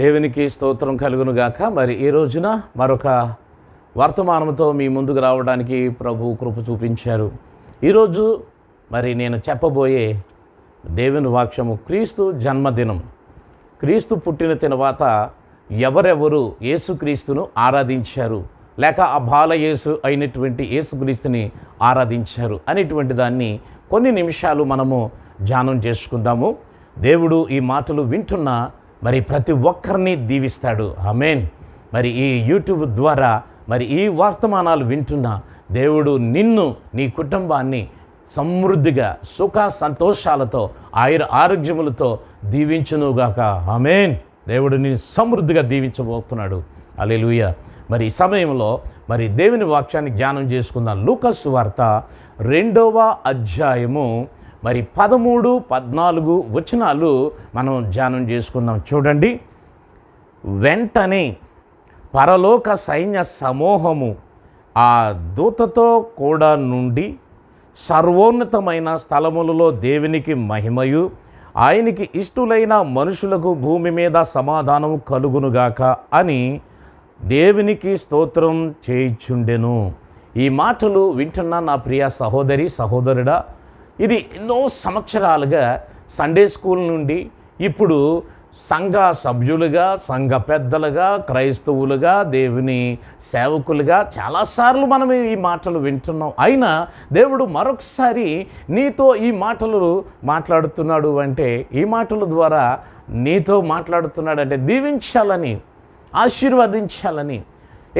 దేవునికి స్తోత్రం కలుగును గాక. మరి ఈ రోజున మరొక వర్తమానంతో మీ ముందుకు రావడానికి ప్రభు కృప చూపించారు. ఈరోజు మరి నేను చెప్పబోయే దేవుని వాక్యము క్రీస్తు జన్మదినం. క్రీస్తు పుట్టిన తర్వాత ఎవరెవరు యేసుక్రీస్తును ఆరాధించారు, లేక ఆ బాలయేసు అయినటువంటి యేసుక్రీస్తుని ఆరాధించారు అనేటువంటి దాన్ని కొన్ని నిమిషాలు మనము ధ్యానం చేసుకుందాము. దేవుడు ఈ మాటలు వింటున్న మరి ప్రతి ఒక్కరిని దీవిస్తాడు. ఆమేన్. మరి ఈ యూట్యూబ్ ద్వారా మరి ఈ వర్తమానాలు వింటున్న దేవుడు నిన్ను, నీ కుటుంబాన్ని సమృద్ధిగా సుఖ సంతోషాలతో ఆరోగ్యములతో దీవించునుగాక. ఆమేన్. దేవుడు నిన్ను సమృద్ధిగా దీవించబోతున్నాడు. హల్లెలూయా. మరి ఈ సమయంలో మరి దేవుని వాక్యాన్ని ధ్యానం చేసుకుందాం. లూకా సువార్త 2వ అధ్యాయము మరి 13, 14 వచనాలు మనం ధ్యానం చేసుకుందాం. చూడండి. వెంటనే పరలోక సైన్య సమూహము ఆ దూతతో కూడా నుండి సర్వోన్నతమైన స్థలములలో దేవునికి మహిమయు, ఆయనకి ఇష్టులైన మనుషులకు భూమి మీద సమాధానము కలుగునుగాక అని దేవునికి స్తోత్రం చేయుచుండెను. ఈ మాటలు వింటున్న నా ప్రియ సహోదరి, సహోదరుడా, ఇది ఎన్నో సంవత్సరాలుగా సండే స్కూల్ నుండి ఇప్పుడు సంఘ సభ్యులుగా, సంఘ పెద్దలుగా, క్రైస్తవులుగా, దేవుని సేవకులుగా చాలాసార్లు మనం ఈ మాటలు వింటున్నాం. అయినా దేవుడు మరొకసారి నీతో ఈ మాటలు మాట్లాడుతున్నాడు అంటే, ఈ మాటల ద్వారా నీతో మాట్లాడుతున్నాడంటే దీవించాలని, ఆశీర్వదించాలని.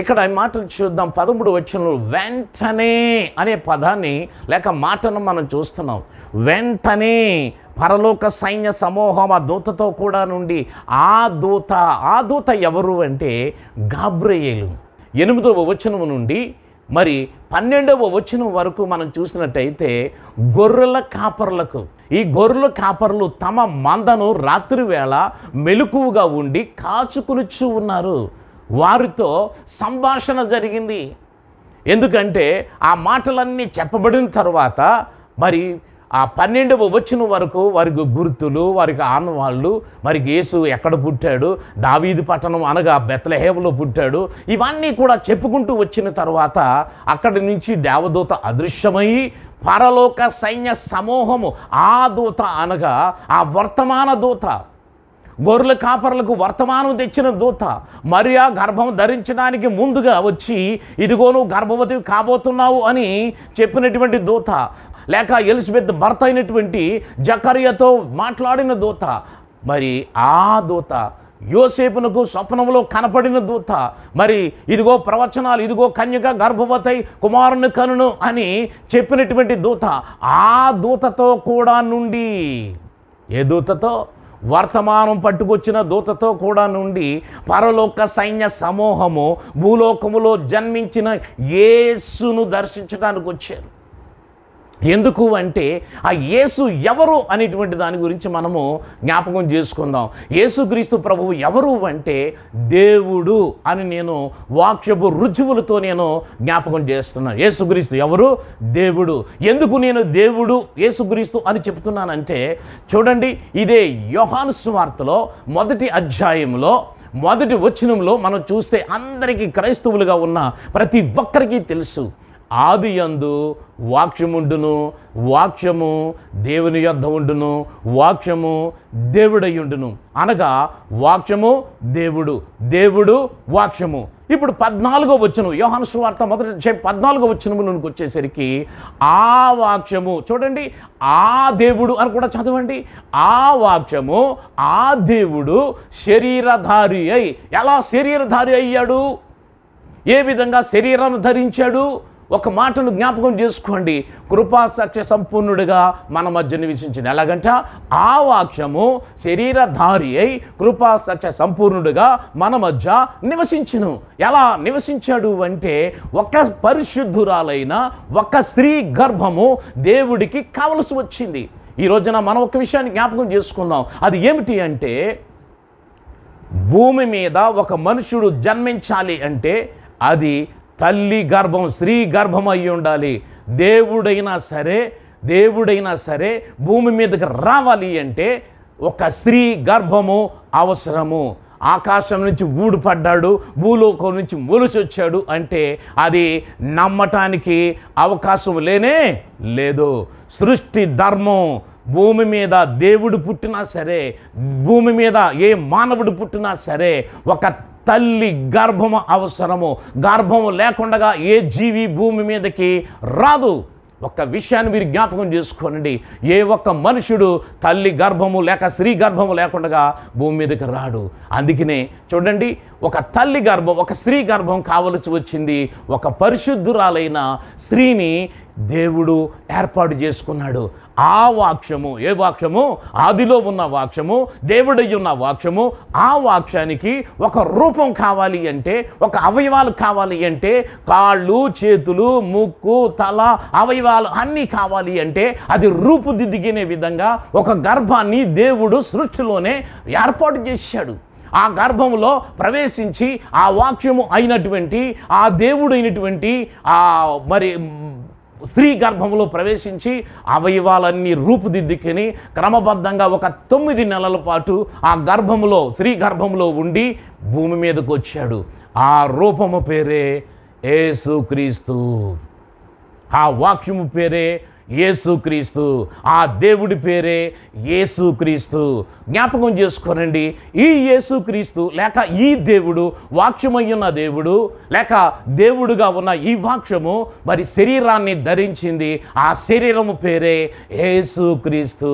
ఇక్కడ ఈ మాటలు చూద్దాం. 13 వచనంలో వెంటనే అనే పదాన్ని లేక మాటను మనం చూస్తున్నాం. వెంటనే పరలోక సైన్య సమూహం ఆ దూతతో కూడా నుండి ఆ దూత ఎవరు అంటే గాబ్రియేలు. 8వ వచనం నుండి మరి 12వ వచనం వరకు మనం చూసినట్టయితే గొర్రెల కాపర్లకు, ఈ గొర్రెల కాపర్లు తమ మందను రాత్రి వేళ మెలకువగా ఉండి కాచుకునిచ్చు ఉన్నారు. వారితో సంభాషణ జరిగింది. ఎందుకంటే ఆ మాటలన్నీ చెప్పబడిన తర్వాత మరి ఆ 12వ వచనం వరకు వారికి గుర్తులు, వారికి ఆనవాళ్ళు, మరి యేసు ఎక్కడ పుట్టాడు, దావీదు పట్టణం అనగా బెత్లెహేములో పుట్టాడు, ఇవన్నీ కూడా చెప్పుకుంటూ వచ్చిన తర్వాత అక్కడి నుంచి దేవదూత అదృశ్యమయ్యి పరలోక సైన్య సమూహము, ఆ దూత అనగా ఆ వర్తమాన దూత, గొర్రెల కాపర్లకు వర్తమానం తెచ్చిన దూత, మరియా గర్భం ధరించడానికి ముందుగా వచ్చి ఇదిగో నువ్వు గర్భవతి కాబోతున్నావు అని చెప్పినటువంటి దూత, లేక ఎలిజబెత్ భర్త అయినటువంటి జకర్యాతో మాట్లాడిన దూత, మరి ఆ దూత యోసేపునకు స్వప్నంలో కనపడిన దూత, మరి ఇదిగో ప్రవచనాలు, ఇదిగో కన్యక గర్భవతి కుమారుని కనును అని చెప్పినటువంటి దూత, ఆ దూతతో కూడా నుండి, ఏ దూతతో? వర్తమానం పట్టుకొచ్చిన దూతతో కూడా నుండి పరలోక సైన్య సమూహము భూలోకములో జన్మించిన యేసును దర్శించడానికి వచ్చారు. ఎందుకు అంటే ఆ యేసు ఎవరు అనేటువంటి దాని గురించి మనము జ్ఞాపకం చేసుకుందాం. యేసుక్రీస్తు ప్రభువు ఎవరు అంటే దేవుడు అని నేను వాక్యపు రుజువులతో నేను జ్ఞాపకం చేస్తున్నాను. యేసుక్రీస్తు ఎవరు? దేవుడు. ఎందుకు నేను దేవుడు యేసుక్రీస్తు అని చెప్తున్నానంటే, చూడండి, ఇదే యోహాను సువార్తలో 1వ అధ్యాయంలో 1వ వచనంలో మనం చూస్తే అందరికీ, క్రైస్తవులుగా ఉన్న ప్రతి ఒక్కరికి తెలుసు, ఆదియందు వాక్యముండును, వాక్యము దేవుని యొద్ద ఉండును, వాక్యము దేవుడయ్యుండును. అనగా వాక్యము దేవుడు, దేవుడు వాక్యము. ఇప్పుడు 14వ వచనం, యోహాను సువార్త 14వ వచనం నుండి వచ్చేసరికి ఆ వాక్యము, చూడండి, ఆ దేవుడు అని కూడా చదవండి. ఆ వాక్యము, ఆ దేవుడు శరీరధారి అయి, ఎలా శరీరధారి అయ్యాడు, ఏ విధంగా శరీరాన్ని ధరించాడు? ఒక మాటను జ్ఞాపకం చేసుకోండి. కృపా సత్య సంపూర్ణుడిగా మన మధ్య నివసించింది. ఎలాగంట? ఆ వాక్యము శరీరధారి అయి కృపా సత్య సంపూర్ణుడిగా మన మధ్య నివసించును. ఎలా నివసించాడు అంటే, ఒక పరిశుద్ధురాలైన ఒక స్త్రీ గర్భము దేవుడికి కావలసి వచ్చింది. ఈ రోజున మనం ఒక విషయాన్ని జ్ఞాపకం చేసుకుందాం. అది ఏమిటి అంటే, భూమి మీద ఒక మనుషుడు జన్మించాలి అంటే అది తల్లి గర్భం, స్త్రీ గర్భం అయి ఉండాలి. దేవుడైనా సరే భూమి మీదకి రావాలి అంటే ఒక స్త్రీ గర్భము అవసరము. ఆకాశం నుంచి ఊడిపడ్డాడు, భూలోకం నుంచి మొలిచి వచ్చాడు అంటే అది నమ్మటానికి అవకాశం లేనే లేదు. సృష్టి ధర్మం, భూమి మీద దేవుడు పుట్టినా సరే, భూమి మీద ఏ మానవుడు పుట్టినా సరే ఒక తల్లి గర్భము అవసరము. గర్భము లేకుండా ఏ జీవి భూమి మీదకి రాదు. ఒక్క విషయాన్ని మీరు జ్ఞాపకం చేసుకోనండి, ఏ ఒక్క మనుషుడు తల్లి గర్భము లేక స్త్రీ గర్భము లేకుండా భూమి మీదకి రాడు. అందుకనే చూడండి, ఒక తల్లి గర్భం, ఒక స్త్రీ గర్భం కావలసి వచ్చింది. ఒక పరిశుద్ధురాలైన స్త్రీని దేవుడు ఏర్పాటు చేసుకున్నాడు. ఆ వాక్యము, ఏ వాక్యము? ఆదిలో ఉన్న వాక్యము, దేవుడై ఉన్న వాక్యము. ఆ వాక్యానికి ఒక రూపం కావాలి అంటే, ఒక అవయవాలు కావాలి అంటే, కాళ్ళు, చేతులు, ముక్కు, తల, అవయవాలు అన్నీ కావాలి అంటే అది రూపుదిద్దుకునే విధంగా ఒక గర్భాన్ని దేవుడు సృష్టిలోనే ఏర్పాటు చేశాడు. ఆ గర్భంలో ప్రవేశించి ఆ వాక్యము అయినటువంటి ఆ దేవుడు అయినటువంటి మరి స్త్రీ గర్భంలో ప్రవేశించి అవయవాలన్నీ రూపుదిద్దుకొని క్రమబద్ధంగా ఒక 9 నెలల పాటు ఆ గర్భంలో, స్త్రీ గర్భంలో ఉండి భూమి మీదకు వచ్చాడు. ఆ రూపము పేరే యేసుక్రీస్తు. ఆ వాక్యము పేరే యేసుక్రీస్తు. ఆ దేవుడి పేరే యేసుక్రీస్తు. జ్ఞాపకం చేసుకోనండి, ఈ యేసుక్రీస్తు లేక ఈ దేవుడు, వాక్యమయ్యున్న దేవుడు లేక దేవుడుగా ఉన్న ఈ వాక్యము మరి శరీరాన్ని ధరించింది. ఆ శరీరము పేరే యేసుక్రీస్తు.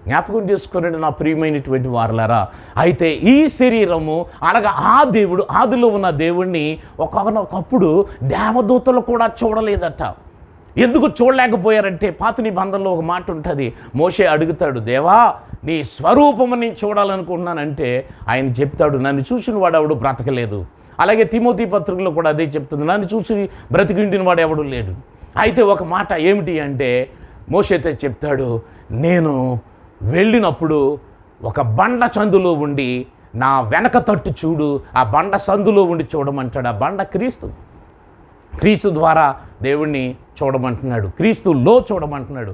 జ్ఞాపకం చేసుకోనండి నా ప్రియమైనటువంటి వారలారా. అయితే ఈ శరీరము అనగా ఆ దేవుడు, ఆదిలో ఉన్న దేవుణ్ణి ఒకప్పుడు దేవదూతలు కూడా చూడలేదట. ఎందుకు చూడలేకపోయారంటే పాత నిబంధనలో ఒక మాట ఉంటుంది. మోషే అడుగుతాడు, దేవా నీ స్వరూపము నేను చూడాలనుకుంటున్నానంటే ఆయన చెప్తాడు, నన్ను చూసిన వాడు ఎవడు బ్రతకలేదు. అలాగే తిమోతి పత్రికలో కూడా అదే చెప్తుంది, నన్ను చూసి బ్రతికిండిన వాడు ఎవడు లేడు. అయితే ఒక మాట ఏమిటి అంటే మోషేతో చెప్తాడు, నేను వెళ్ళినప్పుడు ఒక బండ సందులో ఉండి నా వెనక తట్టు చూడు, ఆ బండ సందులో ఉండి చూడమంటాడు. ఆ బండ క్రీస్తు. క్రీస్తు ద్వారా దేవుణ్ణి చూడమంటున్నాడు, క్రీస్తులో చూడమంటున్నాడు.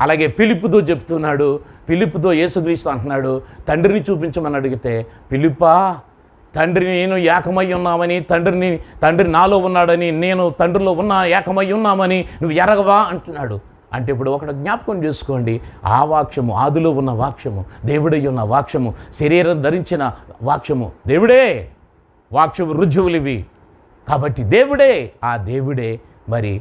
అలాగే ఫిలిప్పుతో చెప్తున్నాడు, ఫిలిప్పుతో యేసుక్రీస్తు అంటున్నాడు, తండ్రిని చూపించమని అడిగితే, ఫిలిప్పా తండ్రి నేను ఏకమై ఉన్నామని, తండ్రి నాలో ఉన్నాడని, నేను తండ్రిలో ఉన్నా ఏకమై ఉన్నామని నువ్వు ఎరగవా అంటున్నాడు. అంటే ఇప్పుడు ఒకటి జ్ఞాపకం చేసుకోండి, ఆ వాక్యము, ఆదిలో ఉన్న వాక్యము, దేవుడై ఉన్న వాక్యము, శరీరం ధరించిన వాక్యము దేవుడే. వాక్యము రుజువులు ఇవి కాబట్టి దేవుడే. ఆ దేవుడే మరి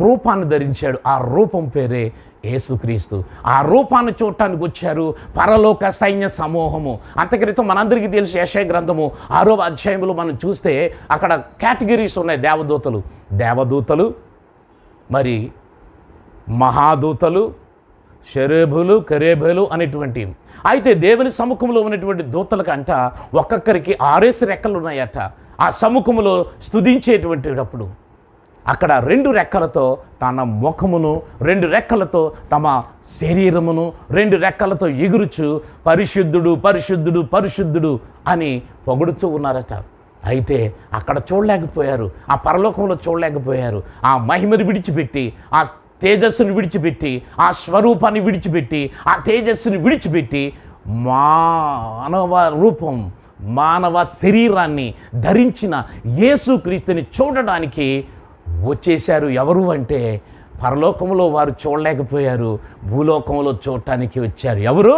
రూపాన్ని ధరించాడు. ఆ రూపం పేరే యేసుక్రీస్తు. ఆ రూపాన్ని చూడటానికి వచ్చారు పరలోక సైన్య సమూహము. అంతక్రితం మనందరికీ తెలుసు యెషయా గ్రంథము 6వ అధ్యాయంలో మనం చూస్తే అక్కడ కేటగిరీస్ ఉన్నాయి. దేవదూతలు, మరి మహాదూతలు, షెరేబులు, కరేబులు అనేటువంటి. అయితే దేవుని సముఖంలో ఉన్నటువంటి దూతలకంట ఒక్కొక్కరికి 6 రెక్కలు ఉన్నాయట. ఆ సముఖములో స్తుతించేటువంటిటప్పుడు అక్కడ 2 రెక్కలతో తన ముఖమును, 2 రెక్కలతో తమ శరీరమును, 2 రెక్కలతో ఎగురుచు పరిశుద్ధుడు పరిశుద్ధుడు పరిశుద్ధుడు అని పొగుడుతూ ఉన్నారట. అయితే అక్కడ చూడలేకపోయారు, ఆ పరలోకంలో చూడలేకపోయారు. ఆ మహిమను విడిచిపెట్టి, ఆ తేజస్సును విడిచిపెట్టి, ఆ స్వరూపాన్ని విడిచిపెట్టి, ఆ తేజస్సును విడిచిపెట్టి మానవ రూపం, మానవ శరీరాన్ని ధరించిన యేసుక్రీస్తుని చూడడానికి వచ్చేశారు. ఎవరు అంటే పరలోకంలో వారు చూడలేకపోయారు, భూలోకంలో చూడటానికి వచ్చారు. ఎవరు?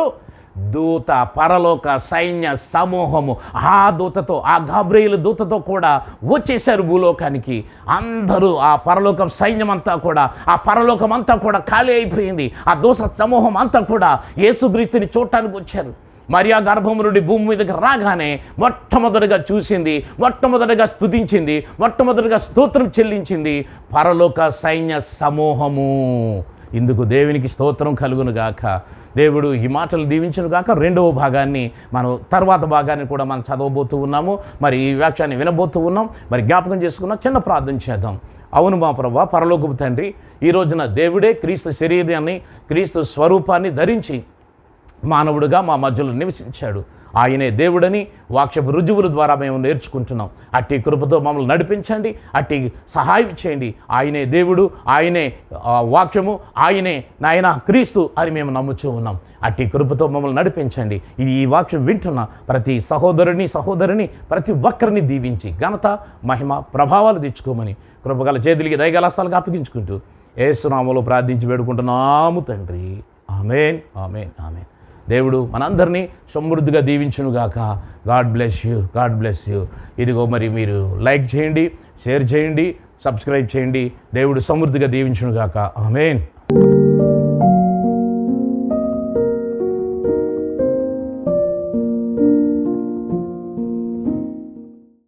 దూత, పరలోక సైన్య సమూహము. ఆ దూతతో, ఆ గాబ్రియేలు దూతతో కూడా వచ్చేశారు భూలోకానికి. అందరూ ఆ పరలోక సైన్యం అంతా కూడా, ఆ పరలోకం అంతా కూడా ఖాళీ అయిపోయింది. ఆ దూత సమూహం అంతా కూడా యేసుక్రీస్తుని చూడటానికి వచ్చారు. మరియా గర్భము నుండి భూమి మీదకి రాగానే మొట్టమొదటిగా చూసింది, మొట్టమొదటిగా స్తుతించింది, మొట్టమొదటిగా స్తోత్రం చెల్లించింది పరలోక సైన్య సమూహము. ఇందుకు దేవునికి స్తోత్రం కలుగును గాక. దేవుడు ఈ మాటలు దీవించును గాక. 2వ భాగాన్ని మనం, తర్వాత భాగాన్ని కూడా మనం చదవబోతూ ఉన్నాము. మరి ఈ వాక్యాన్ని వినబోతూ ఉన్నాం. మరి జ్ఞాపకం చేసుకున్న చిన్న ప్రార్థన చేద్దాం. అవును మా ప్రభువా, పరలోకపు తండ్రి, ఈ రోజున దేవుడే క్రీస్తు శరీరాన్ని, క్రీస్తు స్వరూపాన్ని ధరించి మానవుడిగా మా మధ్యలో నివసించాడు. ఆయనే దేవుడని వాక్యపు రుజువుల ద్వారా మేము నేర్చుకుంటున్నాం. అట్టి కృపతో మమ్మల్ని నడిపించండి, అట్టి సహాయం చేయండి. ఆయనే దేవుడు, ఆయనే వాక్యము, ఆయనే నాయన క్రీస్తు అని మేము నమ్ముచూ ఉన్నాం. అట్టి కృపతో మమ్మల్ని నడిపించండి. ఈ వాక్యం వింటున్న ప్రతి సహోదరుని ప్రతి ఒక్కరిని దీవించి ఘనత, మహిమ, ప్రభావాలు తెచ్చుకోమని కృపగల చేతులకి దయగల స్థలాలకు అప్పగించుకుంటూ యేసు నామములో ప్రార్థించి వేడుకుంటున్నాము తండ్రి. ఆమేన్, ఆమేన్, ఆమేన్. దేవుడు మనందరినీ సమృద్ధిగా దీవించునుగాక. God bless you, God bless you. ఇదిగో మరి మీరు లైక్ చేయండి, షేర్ చేయండి, సబ్స్క్రైబ్ చేయండి. దేవుడు సమృద్ధిగా దీవించునుగాక. ఆమేన్.